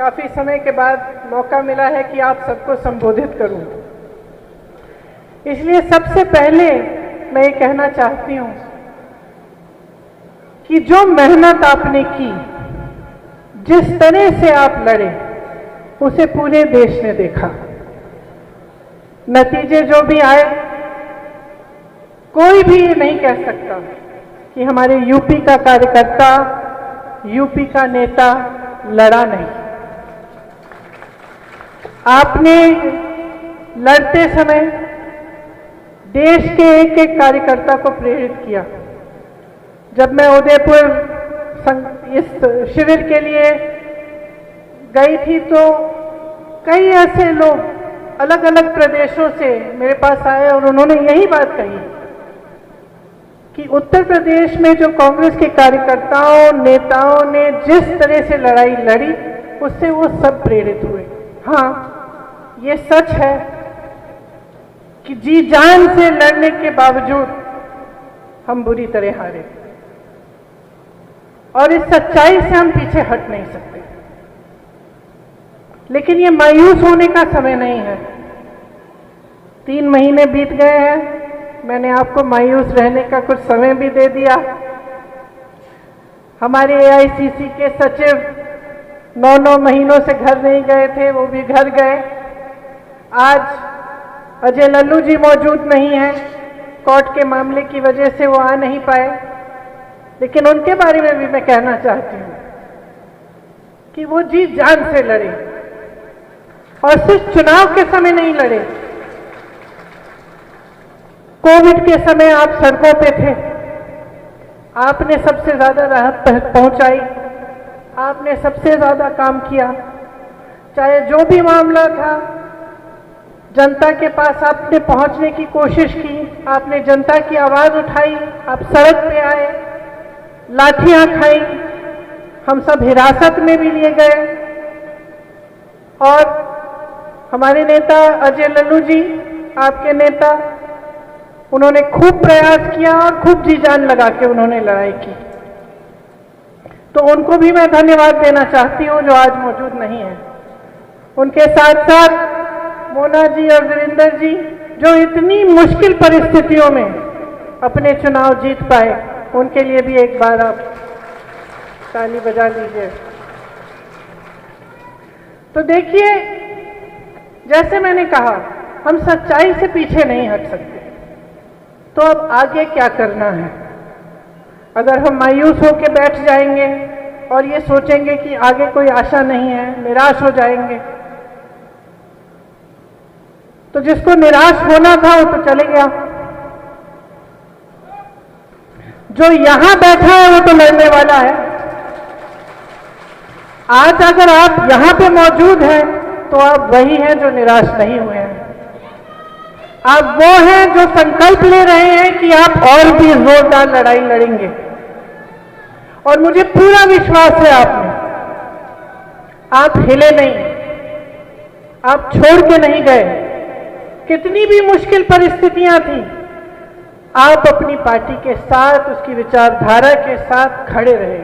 काफी समय के बाद मौका मिला है कि आप सबको संबोधित करूं। इसलिए सबसे पहले मैं ये कहना चाहती हूं कि जो मेहनत आपने की, जिस तरह से आप लड़े, उसे पूरे देश ने देखा। नतीजे जो भी आए, कोई भी ये नहीं कह सकता कि हमारे यूपी का कार्यकर्ता, यूपी का नेता लड़ा नहीं। आपने लड़ते समय देश के एक एक कार्यकर्ता को प्रेरित किया। जब मैं उदयपुर इस शिविर के लिए गई थी तो कई ऐसे लोग अलग अलग प्रदेशों से मेरे पास आए और उन्होंने यही बात कही कि उत्तर प्रदेश में जो कांग्रेस के कार्यकर्ताओं, नेताओं ने जिस तरह से लड़ाई लड़ी, उससे वो सब प्रेरित हुए। हाँ, ये सच है कि जी जान से लड़ने के बावजूद हम बुरी तरह हारे, और इस सच्चाई से हम पीछे हट नहीं सकते। लेकिन ये मायूस होने का समय नहीं है। 3 महीने बीत गए हैं, मैंने आपको मायूस रहने का कुछ समय भी दे दिया। हमारे एआईसीसी के सचिव 9 महीनों से घर नहीं गए थे, वो भी घर गए। आज अजय लल्लू जी मौजूद नहीं हैं, कोर्ट के मामले की वजह से वो आ नहीं पाए, लेकिन उनके बारे में भी मैं कहना चाहती हूँ कि वो जी जान से लड़े, और सिर्फ चुनाव के समय नहीं लड़े। कोविड के समय आप सड़कों पे थे, आपने सबसे ज्यादा राहत पहुंचाई, आपने सबसे ज्यादा काम किया। चाहे जो भी मामला था, जनता के पास आपने पहुंचने की कोशिश की, आपने जनता की आवाज उठाई, आप सड़क पे आए, लाठियां खाई, हम सब हिरासत में भी लिए गए। और हमारे नेता अजय लल्लू जी, आपके नेता, उन्होंने खूब प्रयास किया और खूब जी जान लगा के उन्होंने लड़ाई की। तो उनको भी मैं धन्यवाद देना चाहती हूं जो आज मौजूद नहीं है। उनके साथ साथ मोना जी और वीरेंद्र जी, जो इतनी मुश्किल परिस्थितियों में अपने चुनाव जीत पाए, उनके लिए भी एक बार आप ताली बजा लीजिए। तो देखिए, जैसे मैंने कहा, हम सच्चाई से पीछे नहीं हट सकते। तो अब आगे क्या करना है? अगर हम मायूस होकर बैठ जाएंगे और ये सोचेंगे कि आगे कोई आशा नहीं है, निराश हो जाएंगे, तो जिसको निराश होना था वो तो चले गया। जो यहां बैठा है वो तो लड़ने वाला है। आज अगर आप यहां पे मौजूद हैं तो आप वही हैं जो निराश नहीं हुए हैं। आप वो हैं जो संकल्प ले रहे हैं कि आप और भी जोरदार लड़ाई लड़ेंगे, और मुझे पूरा विश्वास है आप में। आप हिले नहीं, आप छोड़ के नहीं गए। कितनी भी मुश्किल परिस्थितियां थी, आप अपनी पार्टी के साथ, उसकी विचारधारा के साथ खड़े रहे,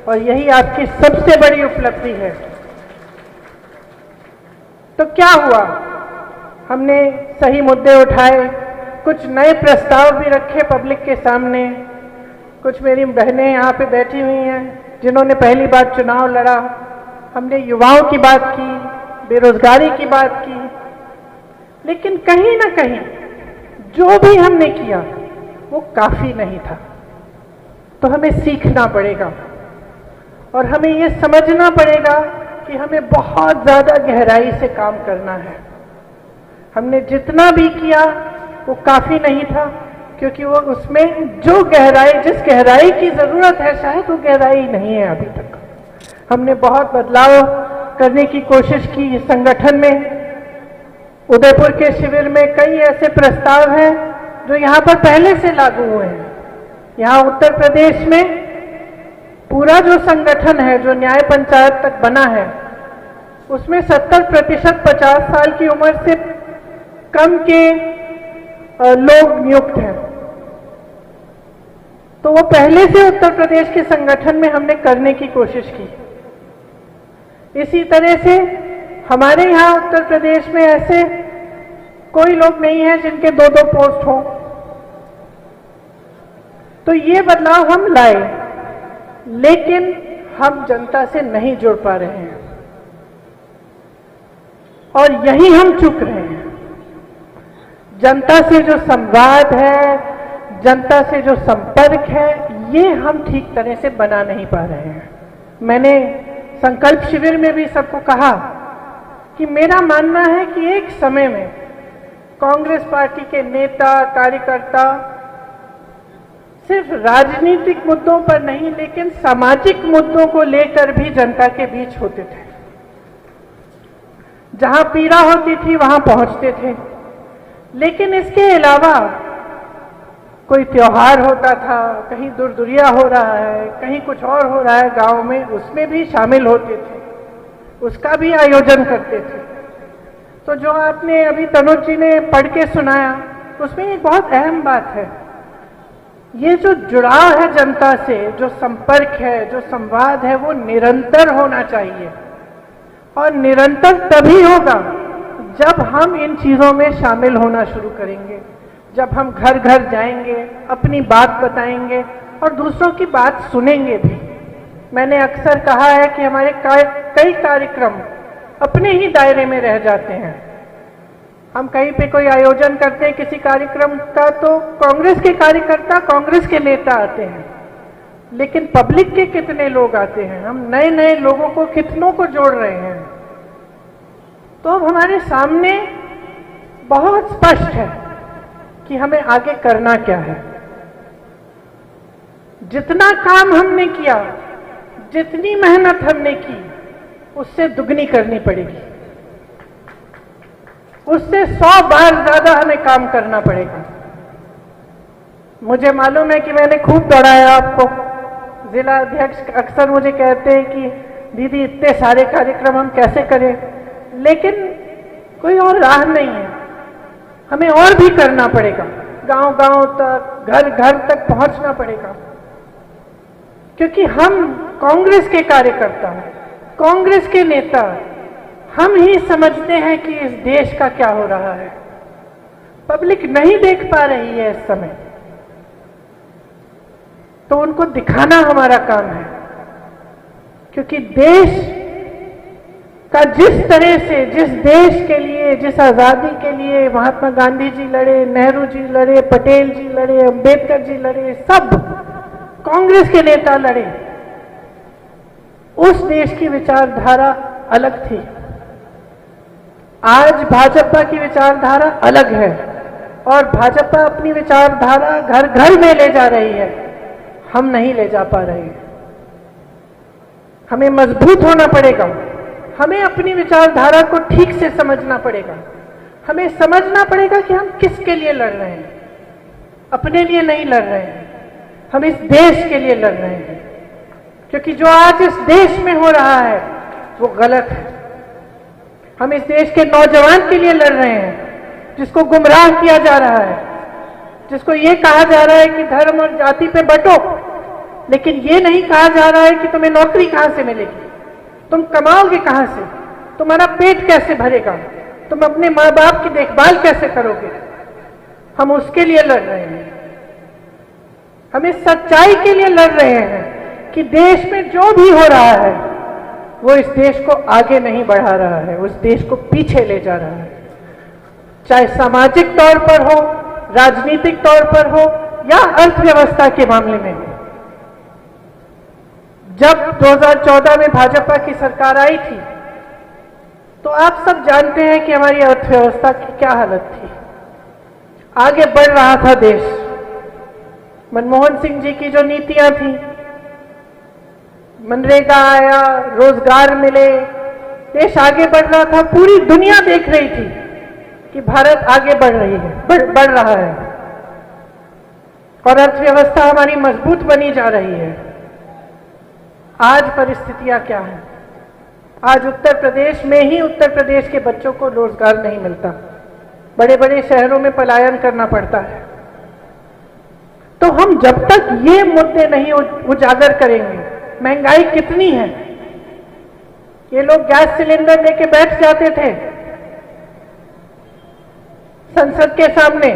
और यही आपकी सबसे बड़ी उपलब्धि है। तो क्या हुआ? हमने सही मुद्दे उठाए, कुछ नए प्रस्ताव भी रखे पब्लिक के सामने। कुछ मेरी बहनें यहाँ पे बैठी हुई हैं जिन्होंने पहली बार चुनाव लड़ा। हमने युवाओं की बात की, बेरोजगारी की बात की, लेकिन कहीं ना कहीं जो भी हमने किया वो काफी नहीं था। तो हमें सीखना पड़ेगा, और हमें ये समझना पड़ेगा कि हमें बहुत ज्यादा गहराई से काम करना है। हमने जितना भी किया वो काफी नहीं था, क्योंकि वो उसमें जो गहराई, जिस गहराई की जरूरत है, शायद वो गहराई नहीं है अभी तक। हमने बहुत बदलाव करने की कोशिश की संगठन में। उदयपुर के शिविर में कई ऐसे प्रस्ताव हैं जो यहाँ पर पहले से लागू हुए हैं। यहाँ उत्तर प्रदेश में पूरा जो संगठन है, जो न्याय पंचायत तक बना है, उसमें 70% 50 साल की उम्र से कम के लोग नियुक्त हैं। तो वो पहले से उत्तर प्रदेश के संगठन में हमने करने की कोशिश की। इसी तरह से हमारे यहाँ उत्तर प्रदेश में ऐसे कोई लोग नहीं है जिनके 2-2 पोस्ट हों। तो ये बदलाव हम लाए, लेकिन हम जनता से नहीं जुड़ पा रहे हैं और यही हम चूक रहे हैं। जनता से जो संवाद है, जनता से जो संपर्क है, ये हम ठीक तरह से बना नहीं पा रहे हैं। मैंने संकल्प शिविर में भी सबको कहा कि मेरा मानना है कि एक समय में कांग्रेस पार्टी के नेता कार्यकर्ता सिर्फ राजनीतिक मुद्दों पर नहीं लेकिन सामाजिक मुद्दों को लेकर भी जनता के बीच होते थे। जहां पीड़ा होती थी वहां पहुंचते थे। लेकिन इसके अलावा कोई त्योहार होता था, कहीं दुर्दुरिया हो रहा है, कहीं कुछ और हो रहा है गांव में, उसमें भी शामिल होते थे, उसका भी आयोजन करते थे। तो जो आपने अभी तनुज जी ने पढ़ के सुनाया, उसमें एक बहुत अहम बात है, ये जो जुड़ाव है जनता से, जो संपर्क है, जो संवाद है, वो निरंतर होना चाहिए। और निरंतर तभी होगा जब हम इन चीजों में शामिल होना शुरू करेंगे, जब हम घर घर जाएंगे, अपनी बात बताएंगे और दूसरों की बात सुनेंगे भी। मैंने अक्सर कहा है कि हमारे कई कार्यक्रम अपने ही दायरे में रह जाते हैं। हम कहीं पे कोई आयोजन करते हैं किसी कार्यक्रम का, तो कांग्रेस के कार्यकर्ता, कांग्रेस के नेता आते हैं, लेकिन पब्लिक के कितने लोग आते हैं? हम नए नए लोगों को कितनों को जोड़ रहे हैं? तो अब हमारे सामने बहुत स्पष्ट है कि हमें आगे करना क्या है। जितना काम हमने किया, जितनी मेहनत हमने की, उससे दुगनी करनी पड़ेगी, उससे 100 बार ज्यादा हमें काम करना पड़ेगा। मुझे मालूम है कि मैंने खूब दौड़ाया आपको। जिला अध्यक्ष अक्सर मुझे कहते हैं कि दीदी इतने सारे कार्यक्रम हम कैसे करें, लेकिन कोई और राह नहीं है, हमें और भी करना पड़ेगा। गांव गांव तक, घर घर तक पहुंचना पड़ेगा, क्योंकि हम कांग्रेस के कार्यकर्ता हैं, कांग्रेस के नेता, हम ही समझते हैं कि इस देश का क्या हो रहा है। पब्लिक नहीं देख पा रही है इस समय, तो उनको दिखाना हमारा काम है। क्योंकि देश का जिस तरह से, जिस देश के लिए, जिस आजादी के लिए महात्मा गांधी जी लड़े, नेहरू जी लड़े, पटेल जी लड़े, अंबेडकर जी लड़े, सब कांग्रेस के नेता लड़े, उस देश की विचारधारा अलग थी। आज भाजपा की विचारधारा अलग है और भाजपा अपनी विचारधारा घर घर में ले जा रही है, हम नहीं ले जा पा रहे हैं। हमें मजबूत होना पड़ेगा, हमें अपनी विचारधारा को ठीक से समझना पड़ेगा, हमें समझना पड़ेगा कि हम किसके लिए लड़ रहे हैं। अपने लिए नहीं लड़ रहे हैं, हम इस देश के लिए लड़ रहे हैं, क्योंकि जो आज इस देश में हो रहा है वो गलत है। हम इस देश के नौजवान के लिए लड़ रहे हैं, जिसको गुमराह किया जा रहा है, जिसको ये कहा जा रहा है कि धर्म और जाति पे बंटो, लेकिन ये नहीं कहा जा रहा है कि तुम्हें नौकरी कहां से मिलेगी, तुम कमाओगे कहां से, तुम्हारा पेट कैसे भरेगा, तुम अपने माँ बाप की देखभाल कैसे करोगे। हम उसके लिए लड़ रहे हैं, हम इस सच्चाई के लिए लड़ रहे हैं कि देश में जो भी हो रहा है वो इस देश को आगे नहीं बढ़ा रहा है, उस देश को पीछे ले जा रहा है। चाहे सामाजिक तौर पर हो, राजनीतिक तौर पर हो या अर्थव्यवस्था के मामले में हो। जब 2014 में भाजपा की सरकार आई थी तो आप सब जानते हैं कि हमारी अर्थव्यवस्था की क्या हालत थी। आगे बढ़ रहा था देश, मनमोहन सिंह जी की जो नीतियां थी, मनरेगा आया, रोजगार मिले, देश आगे बढ़ रहा था। पूरी दुनिया देख रही थी कि भारत आगे बढ़ रही है, बढ़ रहा है और अर्थव्यवस्था हमारी मजबूत बनी जा रही है। आज परिस्थितियां क्या हैं? आज उत्तर प्रदेश में ही उत्तर प्रदेश के बच्चों को रोजगार नहीं मिलता, बड़े बड़े शहरों में पलायन करना पड़ता है। तो हम जब तक ये मुद्दे नहीं उजागर करेंगे, महंगाई कितनी है, ये लोग गैस सिलेंडर लेके बैठ जाते थे संसद के सामने,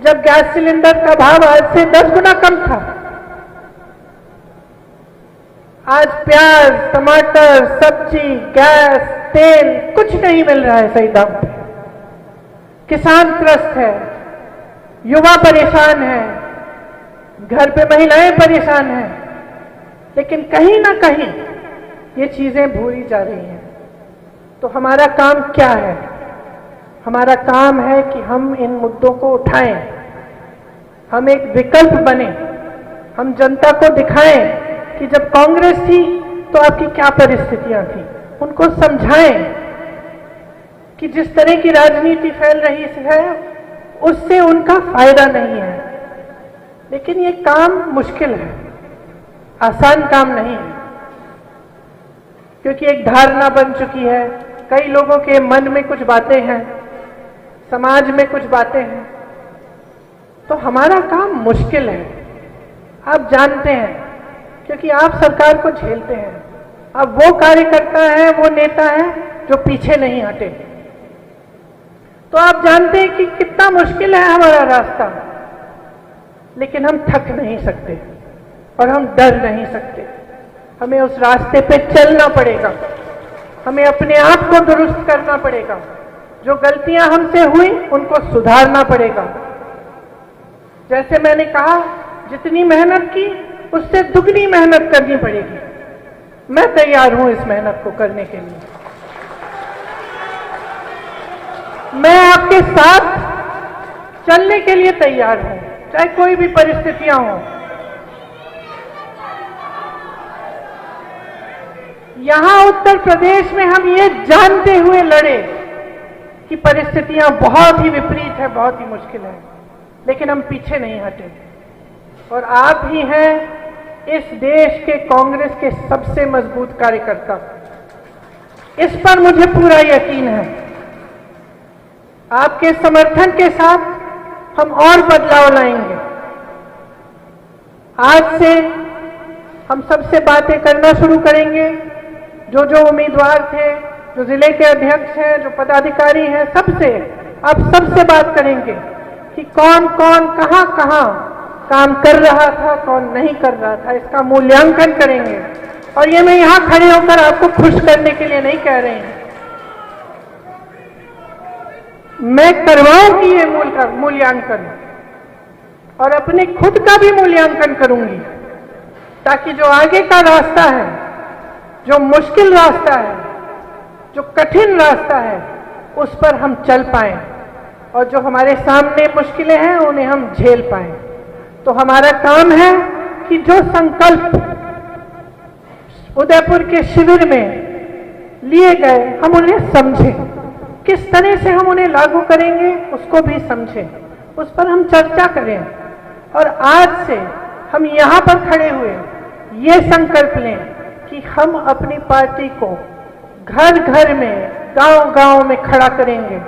जब गैस सिलेंडर का भाव आज से 10 गुना कम था। आज प्याज, टमाटर, सब्जी, गैस, तेल कुछ नहीं मिल रहा है सही दाम पे। किसान त्रस्त है, युवा परेशान है, घर पे महिलाएं परेशान हैं, लेकिन कहीं ना कहीं ये चीजें भूली जा रही हैं। तो हमारा काम क्या है? हमारा काम है कि हम इन मुद्दों को उठाएं, हम एक विकल्प बने, हम जनता को दिखाएं कि जब कांग्रेस थी तो आपकी क्या परिस्थितियां थी, उनको समझाएं कि जिस तरह की राजनीति फैल रही है उससे उनका फायदा नहीं है। लेकिन ये काम मुश्किल है, आसान काम नहीं है, क्योंकि एक धारणा बन चुकी है, कई लोगों के मन में कुछ बातें हैं, समाज में कुछ बातें हैं। तो हमारा काम मुश्किल है, आप जानते हैं, क्योंकि आप सरकार को झेलते हैं। अब वो कार्यकर्ता है, वो नेता है जो पीछे नहीं हटे। तो आप जानते हैं कि कितना मुश्किल है हमारा रास्ता, लेकिन हम थक नहीं सकते और हम डर नहीं सकते। हमें उस रास्ते पे चलना पड़ेगा, हमें अपने आप को दुरुस्त करना पड़ेगा, जो गलतियां हमसे हुई उनको सुधारना पड़ेगा। जैसे मैंने कहा, जितनी मेहनत की उससे दुगनी मेहनत करनी पड़ेगी। मैं तैयार हूं इस मेहनत को करने के लिए। मैं आपके साथ चलने के लिए तैयार हूं, चाहे कोई भी परिस्थितियां हों। यहां उत्तर प्रदेश में हम ये जानते हुए लड़े कि परिस्थितियां बहुत ही विपरीत है, बहुत ही मुश्किल है, लेकिन हम पीछे नहीं हटे। और आप ही हैं इस देश के कांग्रेस के सबसे मजबूत कार्यकर्ता, इस पर मुझे पूरा यकीन है। आपके समर्थन के साथ हम और बदलाव लाएंगे। आज से हम सबसे बातें करना शुरू करेंगे, जो उम्मीदवार थे, जो जिले के अध्यक्ष हैं, जो पदाधिकारी हैं, सबसे आप सबसे बात करेंगे कि कौन कौन कहां कहां काम कर रहा था, कौन नहीं कर रहा था, इसका मूल्यांकन करेंगे। और ये मैं यहां खड़े होकर आपको खुश करने के लिए नहीं कह रही हूं, मैं करवाऊंगी ये मूल्यांकन और अपने खुद का भी मूल्यांकन करूंगी, ताकि जो आगे का रास्ता है, जो मुश्किल रास्ता है, जो कठिन रास्ता है, उस पर हम चल पाएं और जो हमारे सामने मुश्किलें हैं उन्हें हम झेल पाएं। तो हमारा काम है कि जो संकल्प उदयपुर के शिविर में लिए गए हम उन्हें समझें, किस तरह से हम उन्हें लागू करेंगे उसको भी समझें, उस पर हम चर्चा करें। और आज से हम यहां पर खड़े हुए ये संकल्प लें कि हम अपनी पार्टी को घर घर में, गांव गांव में खड़ा करेंगे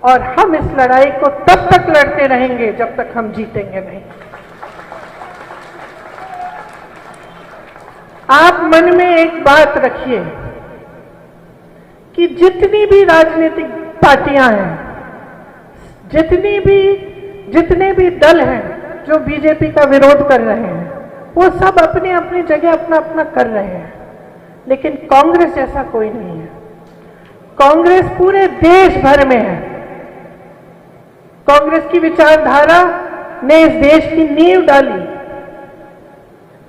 और हम इस लड़ाई को तब तक लड़ते रहेंगे जब तक हम जीतेंगे नहीं। आप मन में एक बात रखिए कि जितनी भी राजनीतिक पार्टियां हैं, जितने भी दल हैं जो बीजेपी का विरोध कर रहे हैं, वो सब अपनी अपनी जगह अपना अपना कर रहे हैं, लेकिन कांग्रेस ऐसा कोई नहीं है। कांग्रेस पूरे देश भर में है। कांग्रेस की विचारधारा ने इस देश की नींव डाली।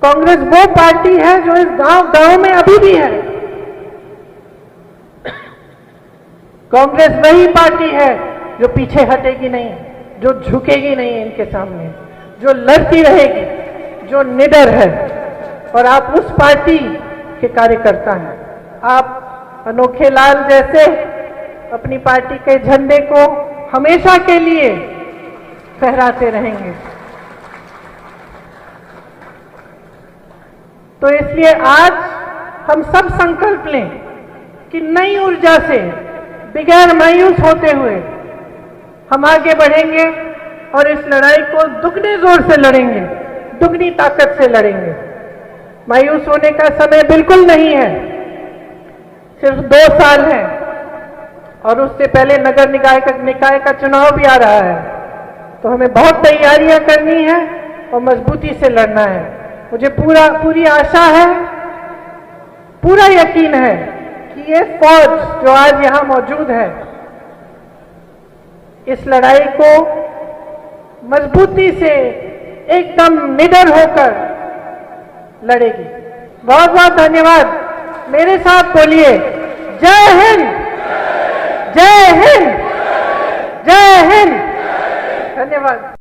कांग्रेस वो पार्टी है जो इस गांव गांव में अभी भी है। कांग्रेस वही पार्टी है जो पीछे हटेगी नहीं, जो झुकेगी नहीं इनके सामने, जो लड़ती रहेगी, जो निडर है। और आप उस पार्टी के कार्यकर्ता हैं। आप अनोखे लाल जैसे अपनी पार्टी के झंडे को हमेशा के लिए फहराते रहेंगे। तो इसलिए आज हम सब संकल्प लें कि नई ऊर्जा से, बगैर मायूस होते हुए हम आगे बढ़ेंगे और इस लड़ाई को दुगने जोर से लड़ेंगे, दुगनी ताकत से लड़ेंगे। मायूस होने का समय बिल्कुल नहीं है। सिर्फ 2 साल हैं और उससे पहले नगर निकाय का चुनाव भी आ रहा है, तो हमें बहुत तैयारियां करनी है और मजबूती से लड़ना है। मुझे पूरी आशा है, पूरा यकीन है कि ये फौज जो आज यहां मौजूद है इस लड़ाई को मजबूती से एकदम निडर होकर लड़ेगी। बहुत बहुत धन्यवाद। मेरे साथ बोलिए, जय हिंद, जय हिंद, जय हिंद। धन्यवाद।